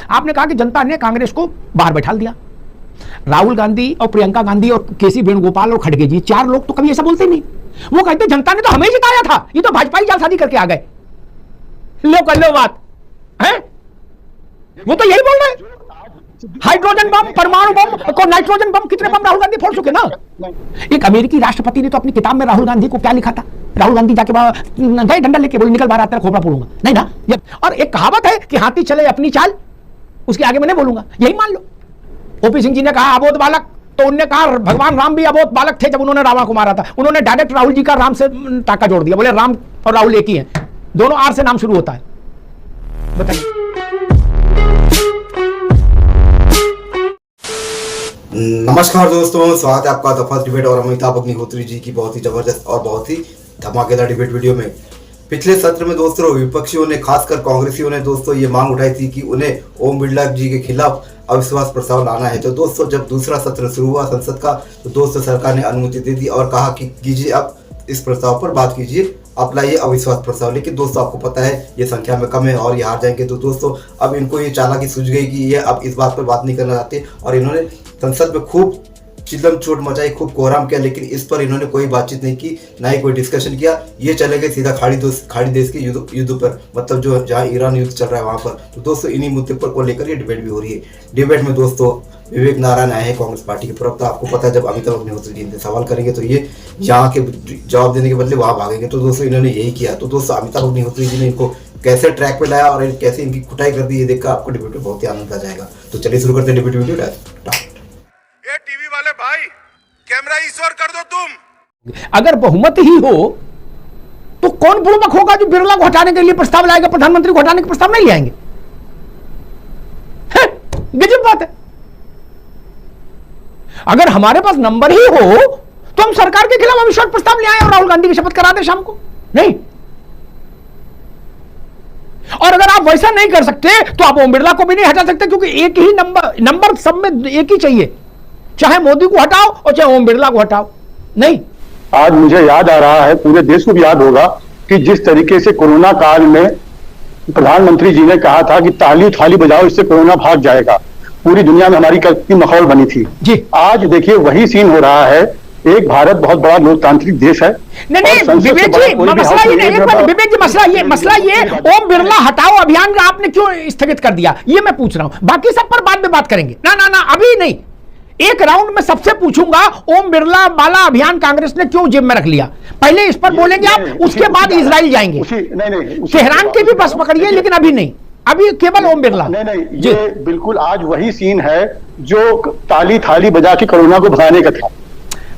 आपने कहा कि जनता ने कांग्रेस को बाहर बैठा दिया। राहुल गांधी और प्रियंका गांधी और केसी वेणुगोपाल और खड़गे जी, चार लोग तो कभी ऐसा बोलते नहीं। वो कहते जनता ने तो हमें जिताया था, ये तो भाजपा ही जालसाजी करके आ गए। लो कर लो बात है, वो तो यही बोल रहे हैं। हाइड्रोजन बम, परमाणु बम को नाइट्रोजन बम, कितने बम राहुल गांधी फोड़ चुके ना। एक अमेरिकी राष्ट्रपति ने तो अपनी किताब में राहुल गांधी को क्या लिखा था, राहुल गांधी जाके गए डंडा लेके बोले निकल बाहर आता है खोपड़ा फोड़ूंगा, नहीं ना। और एक कहावत है कि हाथी चले अपनी चाल, उसके आगे मैं नहीं बोलूंगा, यही मान लो। ओपी सिंह जी ने कहा अबोध बालक, तो उन्होंने कहा भगवान राम भी अबोध बालक थे जब उन्होंने रावण को मारा था। उन्होंने डायरेक्ट राहुल जी का राम से टाका जोड़ दिया, बोले राम और राहुल एक ही हैं, दोनों आर से नाम शुरू होता है। बताइए। नमस्कार दोस्तों, स्वागत है आपका द फर्स्ट डिबेट और अमिताभ अग्निहोत्री जी की बहुत ही जबरदस्त और बहुत ही धमाकेदार डिबेट वीडियो में। पिछले सत्र में दोस्तों विपक्षियों ने, खासकर कांग्रेसियों ने दोस्तों ये मांग उठाई थी कि उन्हें ओम बिरला जी के खिलाफ अविश्वास प्रस्ताव लाना है। तो दोस्तों जब दूसरा सत्र शुरू हुआ संसद का, तो दोस्तों सरकार ने अनुमति दे दी और कहा कि कीजिए अब इस प्रस्ताव पर बात कीजिए, आप लाइए अविश्वास प्रस्ताव। लेकिन दोस्तों आपको पता है ये संख्या में कम है और ये हार जाएंगे। तो दोस्तों अब इनको ये चालाकी सूझ गई कि ये अब इस बात पर बात नहीं करना चाहते और इन्होंने संसद में खूब चिल्लम चोट मचाई, खूब कोहराम किया, लेकिन इस पर इन्होंने कोई बातचीत नहीं की, ना ही कोई डिस्कशन किया। ये चले गए सीधा खाड़ी देश के युद्ध पर, मतलब जो जहाँ ईरान युद्ध चल रहा है वहाँ पर। तो दोस्तों इन्हीं मुद्दे पर को लेकर ये डिबेट भी हो रही है। डिबेट में दोस्तों विवेक नारायण आए हैं, कांग्रेस पार्टी के प्रवक्ता। आपको पता है जब अमिताभ अग्निहोत्री जी इनसे सवाल करेंगे तो ये यहाँ के जवाब देने के बदले वहाँ भागेंगे। तो दोस्तों इन्होंने यही किया। तो दोस्तों अमिताभ अग्निहोत्री जी ने इनको कैसे ट्रैक पे लाया और कैसे इनकी कुटाई कर दी, ये देखकर आपको डिबेट में बहुत ही आनंद आ जाएगा। तो चलिए शुरू करते हैं डिबेट वीडियो। टीवी वाले भाई कैमरा इस ओर कर दो तुम। अगर बहुमत ही हो तो कौन बुड़बक होगा जो बिरला को हटाने के लिए प्रस्ताव लाएगा, प्रधानमंत्री को हटाने के प्रस्ताव नहीं लाएंगे। गजब बात है। अगर हमारे पास नंबर ही हो तो हम सरकार के खिलाफ अविश्वास प्रस्ताव ले आए और राहुल गांधी की शपथ करा दे शाम को। नहीं, और अगर आप वैसा नहीं कर सकते तो आप ओम बिरला को भी नहीं हटा सकते, क्योंकि एक ही नंबर सब में एक ही चाहिए, चाहे मोदी को हटाओ और चाहे ओम बिरला को हटाओ। नहीं, आज मुझे याद आ रहा है, पूरे देश को भी याद होगा कि जिस तरीके से कोरोना काल में प्रधानमंत्री जी ने कहा था कि ताली थाली बजाओ, इससे कोरोना भाग जाएगा। पूरी दुनिया में हमारी कितनी माहौल बनी थी जी। आज देखिए वही सीन हो रहा है। एक भारत बहुत बड़ा लोकतांत्रिक देश है। नहीं विवेक जी, मसला ये नहीं, विवेक जी मसला ये ओम बिरला हटाओ अभियान का आपने क्यों स्थगित कर दिया, ये मैं पूछ रहा हूं। बाकी सब पर बाद में बात करेंगे। ना अभी नहीं, एक राउंड में सबसे पूछूंगा ओम बिरला वाला अभियान कांग्रेस ने क्यों जेब में रख लिया। पहले इस पर बोलेंगे आप, उसके बाद इजराइल जाएंगे। तेहरान के भी बस पकड़िए, लेकिन अभी नहीं, अभी केवल ओम बिरला। नहीं, ये बिल्कुल आज वही सीन है जो ताली थाली बजा के कोरोना को भगाने का था।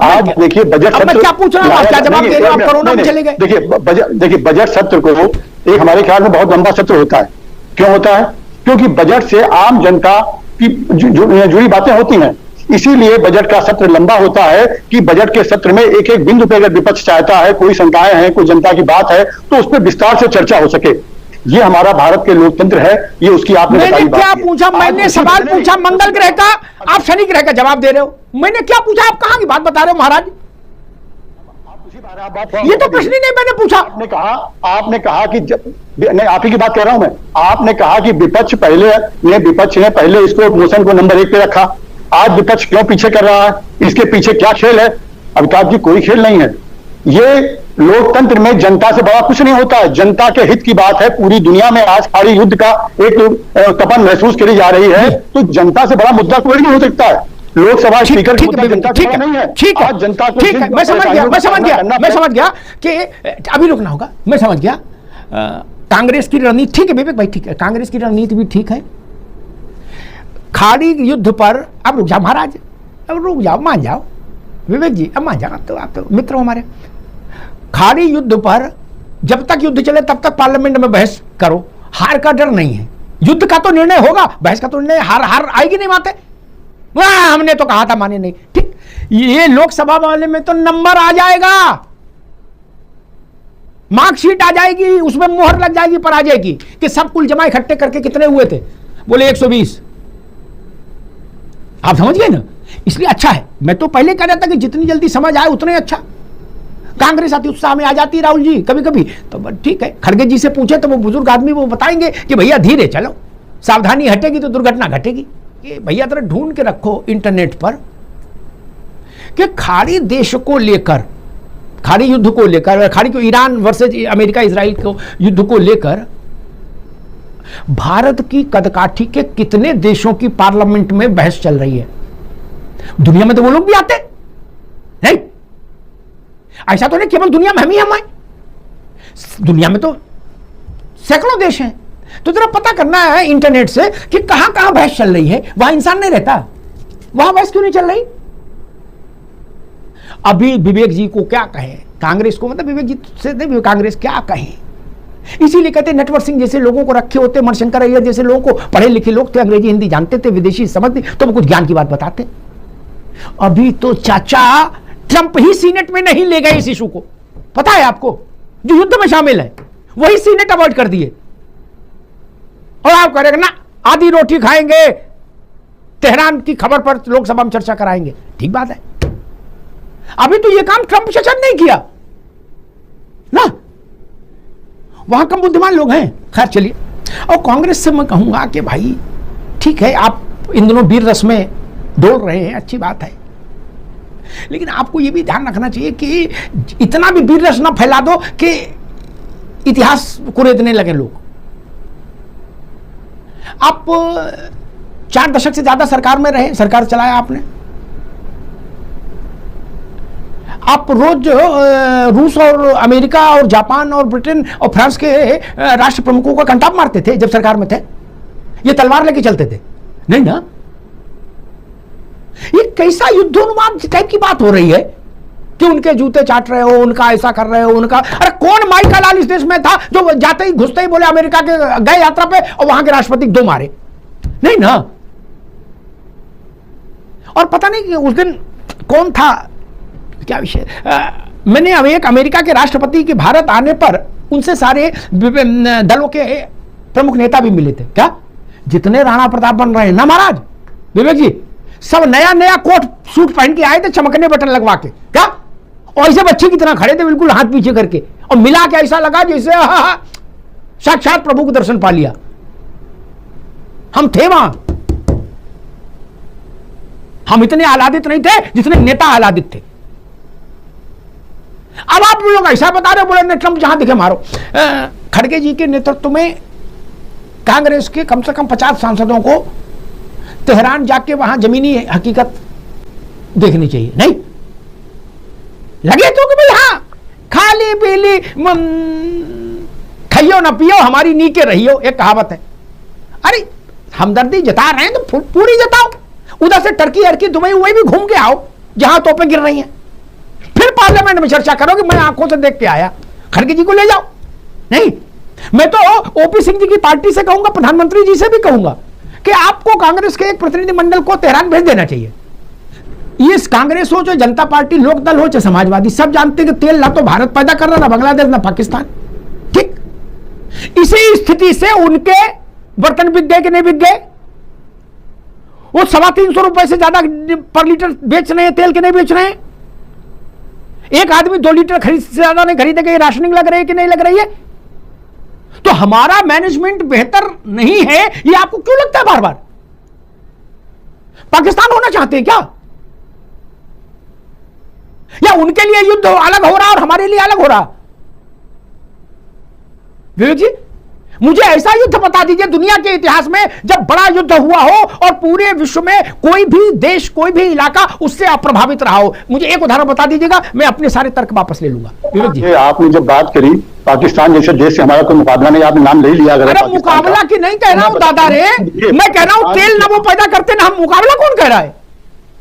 आज देखिए बजट सत्र, क्या पूछ रहा हूं, क्या जवाब दे रहे हो आप, कोरोना में चले गए। देखिए बजट सत्र को एक हमारे ख्याल में बहुत लंबा सत्र होता है। क्यों होता है? क्योंकि बजट से आम जनता की जुड़ी बातें होती हैं, इसीलिए बजट का सत्र लंबा होता है कि बजट के सत्र में एक एक बिंदु पे अगर विपक्ष चाहता है, कोई शंकाएं हैं, कोई जनता की बात है, तो उस पर विस्तार से चर्चा हो सके। ये हमारा भारत के लोकतंत्र है, ये उसकी आपने मैंने क्या पूछा? मैंने सवाल पूछा मंगल ग्रह का, आप शनि ग्रह का जवाब दे रहे हो। मैंने क्या पूछा, आप कहां की बात बता रहे हो महाराज? ये तो प्रश्न ही नहीं मैंने पूछा। आपने कहा कि नहीं, आप ही की बात कर रहा हूं मैं। आपने कहा कि विपक्ष ने पहले इसको मोशन को नंबर 1 पे रखा। आज विपक्ष क्यों पीछे कर रहा है? इसके पीछे क्या खेल है? अमिताभ जी, कोई खेल नहीं है। ये लोकतंत्र में जनता से बड़ा कुछ नहीं होता है। जनता के हित की बात है। पूरी दुनिया में आज खाड़ी युद्ध का एक तपन महसूस करी जा रही है, तो जनता से बड़ा मुद्दा कोई नहीं हो सकता है। लोकसभा स्पीकर की मुद्दा जनता से बड़ा नहीं है। ठीक है, जनता को ठीक है, मैं समझ गया कि अभी रुकना होगा। मैं समझ गया कांग्रेस की रणनीति ठीक है विवेक भाई, ठीक है, कांग्रेस की रणनीति भी ठीक है। खाड़ी युद्ध पर अब रुक जाओ महाराज, अब रुक जाओ, मान जाओ विवेक जी, अब मान जाओ, आप तो मित्र हो हमारे। खाड़ी युद्ध पर जब तक युद्ध चले तब तक पार्लियामेंट में बहस करो, हार का डर नहीं है। युद्ध का तो निर्णय होगा, बहस का तो निर्णय हार आएगी नहीं। बातें हमने तो कहा था, माने नहीं। ठीक, ये लोकसभा वाले में तो नंबर आ जाएगा, मार्कशीट आ जाएगी, उसमें मोहर लग जाएगी, पर आ जाएगी कि सब कुल जमा इकट्ठे करके कितने हुए थे, बोले 120। आप समझ गए ना? इसलिए अच्छा है। मैं तो पहले कह रहा था कि जितनी जल्दी समझ आए उतना ही अच्छा। कांग्रेस अति उत्साह में आ जाती है राहुल जी कभी कभी, तो ठीक है। खड़गे जी से पूछे तो वो बुजुर्ग आदमी वो बताएंगे कि भैया धीरे चलो, सावधानी हटेगी तो दुर्घटना घटेगी। ये भैया तरह ढूंढ के रखो इंटरनेट पर कि खाड़ी देश को लेकर, खाड़ी युद्ध को लेकर, खाड़ी को ईरान वर्सेज अमेरिका इजराइल को युद्ध को लेकर भारत की कदकाठी के कितने देशों की पार्लियामेंट में बहस चल रही है। दुनिया में तो वो लोग भी आते नहीं, ऐसा तो नहीं केवल दुनिया में हम ही हम आए, दुनिया में तो सैकड़ों देश हैं। तो जरा पता करना है इंटरनेट से कि कहां कहां बहस चल रही है। वहां इंसान नहीं रहता, वहां बहस क्यों नहीं चल रही। अभी विवेक जी को क्या कहें, कांग्रेस को, मतलब विवेक जी से नहीं, कांग्रेस क्या कहें। इसीलिए कहते नटवर सिंह जैसे लोगों को रखे होते, मणिशंकर अय्यर जैसे लोगों को, पढ़े लिखे लोग थे, अंग्रेजी हिंदी जानते थे, विदेशी समझते, तो वो कुछ ज्ञान की बात बताते। अभी तो चाचा ट्रंप ही सीनेट में नहीं ले गए इस इशू को, पता है आपको, जो युद्ध में शामिल है वही सीनेट अवॉइड कर दिए। और आप कह रहे ना आधी रोटी खाएंगे, तेहरान की खबर पर लोकसभा में चर्चा कराएंगे, ठीक बात है। अभी तो ये काम ट्रंप शासन नहीं किया ना, वहां कम बुद्धिमान लोग हैं। खैर चलिए, और कांग्रेस से मैं कहूंगा कि भाई ठीक है, आप इन दोनों वीर रस में दौड़ रहे हैं, अच्छी बात है, लेकिन आपको यह भी ध्यान रखना चाहिए कि इतना भी वीर रस ना फैला दो कि इतिहास कुरेदने लगे लोग। आप 4 दशक से ज्यादा सरकार में रहे, सरकार चलाया आपने, आप रोज रूस और अमेरिका और जापान और ब्रिटेन और फ्रांस के राष्ट्र प्रमुखों का कंटाप मारते थे जब सरकार में थे, ये तलवार लेके चलते थे नहीं ना। ये कैसा युद्धोन्माद टाइप की बात हो रही है कि उनके जूते चाट रहे हो, उनका ऐसा कर रहे हो, उनका, अरे कौन माइका लाल इस देश में था जो जाते ही घुसते ही बोले अमेरिका के गए यात्रा पे और वहां के राष्ट्रपति 2 मारे, नहीं ना। और पता नहीं कि उस दिन कौन था, क्या विषय, मैंने अब एक अमेरिका के राष्ट्रपति के भारत आने पर उनसे सारे दलों के प्रमुख नेता भी मिले थे। क्या जितने राणा प्रताप बन रहे हैं ना महाराज विवेक जी, सब नया नया कोट सूट पहन के आए थे, चमकने बटन लगवा के, क्या, और ऐसे बच्चे की तरह खड़े थे बिल्कुल हाथ पीछे करके, और मिला के ऐसा लगा जैसे साक्षात प्रभु को दर्शन पा लिया। हम थे वहां, हम इतने आह्लादित नहीं थे जितने नेता आह्लादित थे। अब आप लोग ऐसा बता रहे, बोले ट्रंप जहां दिखे मारो। खड़गे जी के नेतृत्व में कांग्रेस के कम से कम 50 सांसदों को तेहरान जाके वहां जमीनी हकीकत देखनी चाहिए, नहीं लगे तो कि भाई हाँ खाली पीली खाइयो ना पियो, हमारी नीचे रहियो, एक कहावत है। अरे हमदर्दी जता रहे हैं तो पूरी जताओ, उधर से टर्की हरकी दुबई वही भी घूम के आओ जहां तोपें गिर रही हैं, फिर पार्लियामेंट में चर्चा करो कि मैं आंखों से देख के आया। खड़गे जी को ले जाओ, नहीं मैं तो ओपी सिंह जी की पार्टी से कहूंगा, प्रधानमंत्री जी से भी कहूंगा कि आपको कांग्रेस के एक प्रतिनिधिमंडल को तेहरान भेज देना चाहिए। ये कांग्रेस हो, चाहे जनता पार्टी, लोकदल हो, चाहे समाजवादी, सब जानते हैं कि तेल ना तो भारत पैदा कर रहा, ना बांग्लादेश, ना पाकिस्तान, ठीक। इसी स्थिति से उनके बर्तन बिक गए कि नहीं बिक गए, वो 350 रुपए से ज्यादा पर लीटर बेच रहे हैं तेल के नहीं बेच रहे हैं। एक आदमी 2 लीटर खरीद से ज्यादा नहीं खरीदेगा, ये राशनिंग लग रही है कि नहीं लग रही है। तो हमारा मैनेजमेंट बेहतर नहीं है, ये आपको क्यों लगता है बार बार। पाकिस्तान होना चाहते हैं क्या, या उनके लिए युद्ध अलग हो रहा और हमारे लिए अलग हो रहा। विवेक जी मुझे ऐसा युद्ध बता दीजिए दुनिया के इतिहास में जब बड़ा युद्ध हुआ हो और पूरे विश्व में कोई भी देश, कोई भी इलाका उससे अप्रभावित रहा हो। मुझे एक उदाहरण बता दीजिएगा, मैं अपने सारे तर्क वापस ले लूंगा। विवेक जी आपने जब बात करी पाकिस्तान जैसे देश से हमारा कोई मुकाबला नहीं, आपने नाम ले लिया। अरे मुकाबला की नहीं कह रहा हूं दादा रे, मैं कह रहा हूं तेल ना वो पैदा करते ना हम, मुकाबला कौन कह रहा है।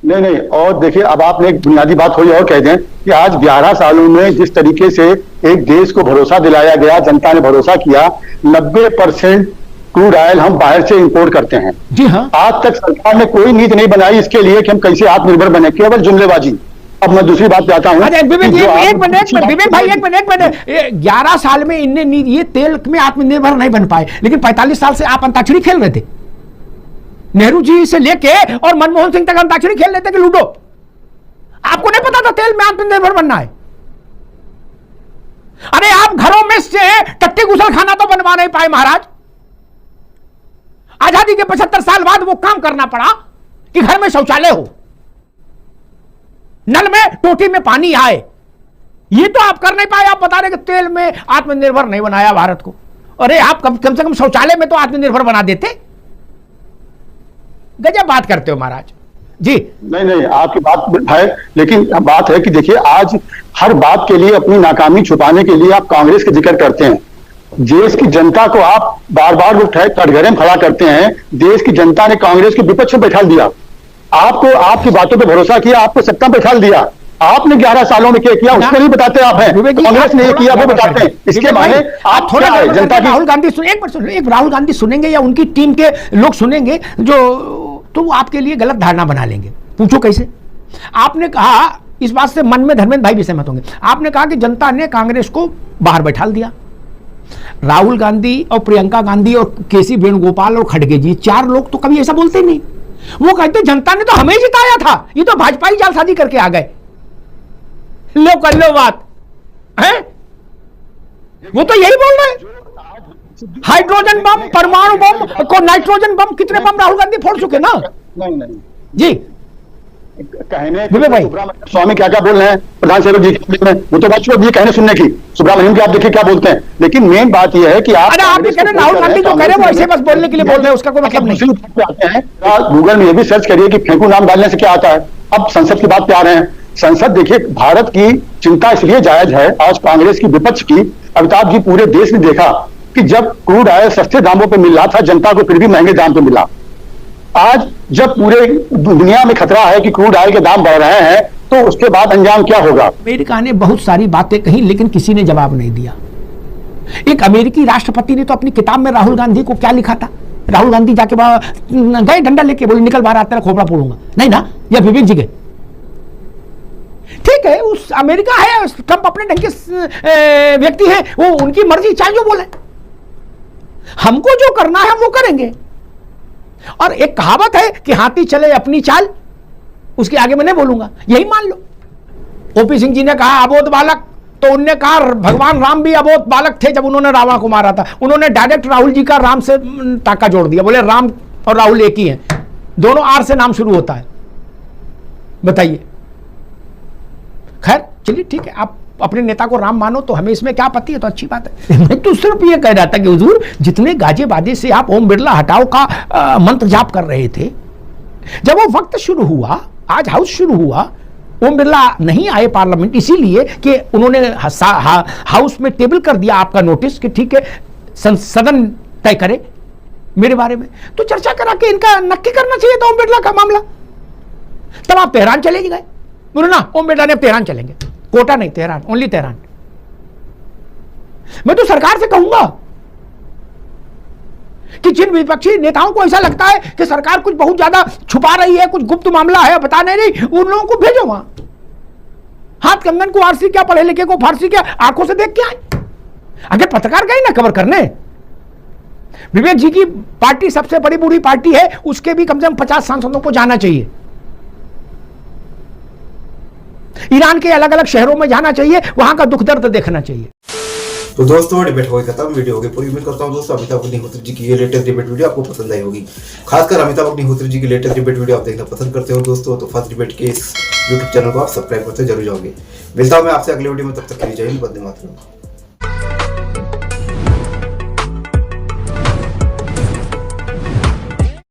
नहीं, और देखिए अब आपने एक बुनियादी बात हुई और कह दें कि आज 11 सालों में जिस तरीके से एक देश को भरोसा दिलाया गया, जनता ने भरोसा किया, 90% क्रूड ऑयल हम बाहर से इंपोर्ट करते हैं। जी हाँ। आज तक सरकार ने कोई नीति नहीं बनाई इसके लिए कि हम कैसे आत्मनिर्भर बने, केवल जुमलेबाजी। अब मैं दूसरी बात पे आता हूं। विवेक भाई एक मिनट 11 साल में इनने ये तेल में आत्मनिर्भर नहीं बन पाए, लेकिन 45 साल से आप अंताक्षरी खेल रहे थे। नेहरू जी से लेके और मनमोहन सिंह तक अंताक्षरी खेल लेते कि लूडो। आपको नहीं पता था तेल में आत्मनिर्भर बनना है। अरे आप घरों में से टट्टी गुसल खाना तो बनवा नहीं पाए महाराज। आज के 75 साल बाद वो काम करना पड़ा कि घर में शौचालय हो, नल में टोटी में पानी आए। ये तो आप कर नहीं पाए। आप बता रहे कि तेल में आत्मनिर्भर नहीं बनाया भारत को। अरे आप कम से कम शौचालय में तो आत्मनिर्भर बना देते। गजब बात करते हो महाराज जी। नहीं, आपकी बात है, लेकिन बात है कि देखिए, आज हर बात के लिए अपनी नाकामी छुपाने के लिए आप कांग्रेस का जिक्र करते हैं। देश की जनता को आप बार बार उठाए कटघरे में खड़ा करते हैं। देश की जनता ने कांग्रेस के विपक्ष में बैठा दिया, आपको आपकी बातों पर भरोसा किया, आपको सत्ता में बैठा दिया। आपने 11 सालों में क्या किया उसको नहीं बताते आप हैं, कांग्रेस ने किया वो बताते हैं। इसके माने आप थोड़ा जनता की। राहुल गांधी एक राहुल गांधी सुनेंगे या उनकी टीम के लोग सुनेंगे जो, तो वो आपके लिए गलत धारणा बना लेंगे। पूछो कैसे? आपने कहा, इस बात से मन में धर्मेंद्र भाई भी सहमत होंगे, आपने कहा कि जनता ने कांग्रेस को बाहर बैठा दिया। राहुल गांधी और प्रियंका गांधी और केसी वेणुगोपाल और खड़गे जी, 4 लोग तो कभी ऐसा बोलते नहीं। वो कहते जनता ने तो हमें जिताया था, ये तो भाजपा ही जालसाजी करके आ गए। लो कर लो बात है, वो तो यही बोल रहे हैं। हाइड्रोजन बम, परमाणु बम को नाइट्रोजन बम, कितने बम राहुल गांधी फोड़ चुके ना। नहीं जी कहने भाई स्वामी क्या क्या बोल रहे हैं प्रधान सेवक जी में, वो तो बात ये कहने सुनने की। सुब्रमण्यम की आप देखिए क्या बोलते हैं, लेकिन मेन बात यह है कि आप कह रहे राहुल गांधी जो कह रहे हैं वो ऐसे बस बोलने के लिए बोल रहे हैं, उसका कोई मतलब नहीं। आते हैं गूगल में ये भी सर्च करिए कि फेंकू नाम डालने से क्या आता है। अब संसद की बात पे आ रहे हैं। संसद देखिए, भारत की चिंता इसलिए जायज है आज कांग्रेस की विपक्ष की। अमिताभ जी, पूरे देश ने देखा कि जब क्रूड ऑयल सस्ते दामों पे मिल रहा था जनता को, फिर भी महंगे दाम पे मिला। आज जब पूरे दुनिया में खतरा है कि क्रूड ऑयल के दाम बढ़ रहे हैं, तो उसके बाद अंजाम क्या होगा? अमेरिका ने बहुत सारी बातें कही, लेकिन किसी ने जवाब नहीं दिया। एक अमेरिकी राष्ट्रपति ने तो अपनी किताब में राहुल गांधी को क्या लिखा था? राहुल गांधी जाके गए डंडा लेके, बोले निकल बाहर, तेरा खोपड़ा फोड़ूंगा। नहीं ना, या विवेक जी गए? ठीक है, उस अमेरिका है, ट्रंप अपने ढंग के व्यक्ति है, वो उनकी मर्जी, चाहे जो बोले। हमको जो करना है वो करेंगे। और एक कहावत है कि हाथी चले अपनी चाल, उसके आगे मैं नहीं बोलूंगा, यही मान लो। ओपी सिंह जी ने कहा अबोध बालक, तो उन्होंने कहा भगवान राम भी अबोध बालक थे जब उन्होंने रावण को मारा था। उन्होंने डायरेक्ट राहुल जी का राम से ताका जोड़ दिया, बोले राम और राहुल एक ही हैं, दोनों आर से नाम शुरू होता है। बताइए। खैर चलिए ठीक है, आप अपने नेता को राम मानो तो हमें इसमें क्या आपत्ति है, तो अच्छी बात है। मैं तो सिर्फ ये कह रहा था कि हुजूर, जितने गाजे बाजे से आप ओम बिरला हटाओ का मंत्र जाप कर रहे थे, जब वो वक्त शुरू हुआ, आज हाउस शुरू हुआ, ओम बिरला नहीं आए पार्लियामेंट, इसीलिए कि उन्होंने हाउस में टेबल कर दिया आपका नोटिस कि ठीक है सदन तय करे मेरे बारे में, तो चर्चा करा के इनका नक्की करना चाहिए था ओम बिरला का मामला। तब आप तेहरान चले गए, बोलो ना ओम बिरला ने अब तेहरान चलेंगे, कोटा नहीं, तेहरान, ओनली तेहरान। मैं तो सरकार से कहूंगा कि जिन विपक्षी नेताओं को ऐसा लगता है कि सरकार कुछ बहुत ज्यादा छुपा रही है, कुछ गुप्त मामला है, बता नहीं रही, उन लोगों को भेजो वहां। हाथ कंगन को आरसी क्या, पढ़े लिखे को फारसी क्या, आंखों से देख के आए। अगर पत्रकार गए ना कवर करने, विवेक जी की पार्टी सबसे बड़ी बूढ़ी पार्टी है, उसके भी कम से कम 50 सांसदों को जाना चाहिए। ईरान के अलग अलग शहरों में जाना चाहिए, वहां का दुख दर्द देखना चाहिए। तो दोस्तों डिबेट हो गई खत्म, वीडियो हो गई पूरी। उम्मीद करता हूं दोस्तों अमिताभ अग्निहोत्री जी की ये लेटेस्ट डिबेट वीडियो आपको पसंद आई होगी। खासकर अमिताभ अग्निहोत्री जी की लेटेस्ट डिबेट वीडियो आप देखना पसंद करते हो दोस्तों, तो फर्स्ट डिबेट के इस यूट्यूब चैनल को आप सब्सक्राइब करते जरूर जाओगे। मिलता हूं मैं आपसे अगले वीडियो में, तब तक के लिए जय हिंद, वंदे मातरम।